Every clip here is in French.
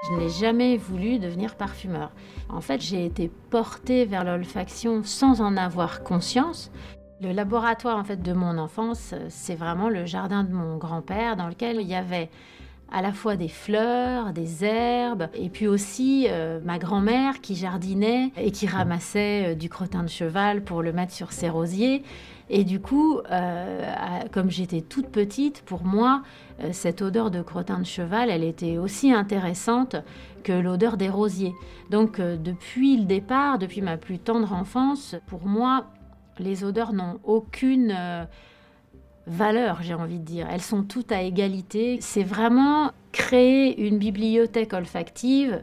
Je n'ai jamais voulu devenir parfumeur. En fait, j'ai été portée vers l'olfaction sans en avoir conscience. Le laboratoire en fait, de mon enfance, c'est vraiment le jardin de mon grand-père dans lequel il y avait à la fois des fleurs, des herbes, et puis aussi ma grand-mère qui jardinait et qui ramassait du crottin de cheval pour le mettre sur ses rosiers. Et du coup, comme j'étais toute petite, pour moi, cette odeur de crottin de cheval, elle était aussi intéressante que l'odeur des rosiers. Donc depuis le départ, depuis ma plus tendre enfance, pour moi, les odeurs n'ont aucune valeur, j'ai envie de dire. Elles sont toutes à égalité. C'est vraiment créer une bibliothèque olfactive.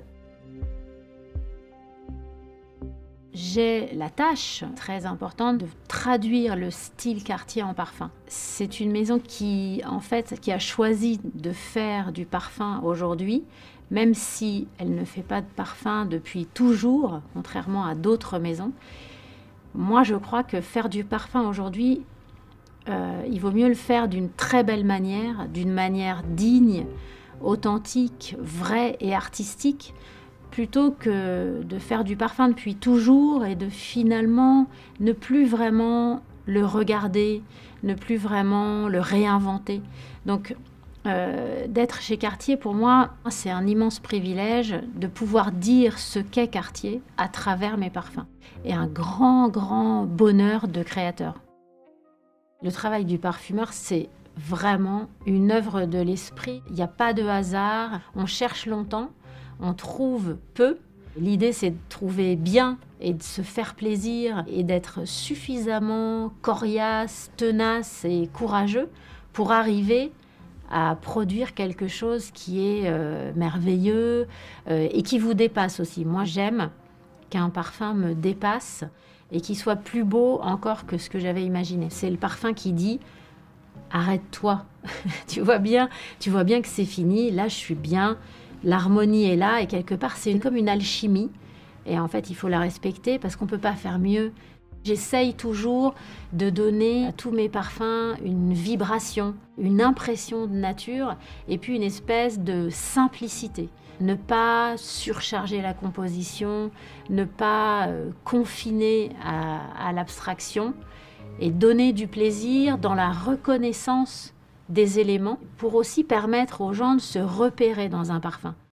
J'ai la tâche très importante de traduire le style Cartier en parfum. C'est une maison qui a choisi de faire du parfum aujourd'hui, même si elle ne fait pas de parfum depuis toujours, contrairement à d'autres maisons. Moi, je crois que faire du parfum aujourd'hui, il vaut mieux le faire d'une très belle manière, d'une manière digne, authentique, vraie et artistique, plutôt que de faire du parfum depuis toujours et de finalement ne plus vraiment le regarder, ne plus vraiment le réinventer. Donc, d'être chez Cartier, pour moi, c'est un immense privilège de pouvoir dire ce qu'est Cartier à travers mes parfums. Et un grand, grand bonheur de créateur. Le travail du parfumeur, c'est vraiment une œuvre de l'esprit. Il n'y a pas de hasard, on cherche longtemps, on trouve peu. L'idée, c'est de trouver bien et de se faire plaisir et d'être suffisamment coriace, tenace et courageux pour arriver à produire quelque chose qui est merveilleux et qui vous dépasse aussi. Moi, j'aime qu'un parfum me dépasse et qu'il soit plus beau encore que ce que j'avais imaginé. C'est le parfum qui dit « arrête-toi ». Tu vois bien que c'est fini, là je suis bien, l'harmonie est là et quelque part c'est comme une alchimie. Et en fait il faut la respecter parce qu'on ne peut pas faire mieux. J'essaye toujours de donner à tous mes parfums une vibration, une impression de nature et puis une espèce de simplicité. Ne pas surcharger la composition, ne pas confiner à l'abstraction et donner du plaisir dans la reconnaissance des éléments pour aussi permettre aux gens de se repérer dans un parfum.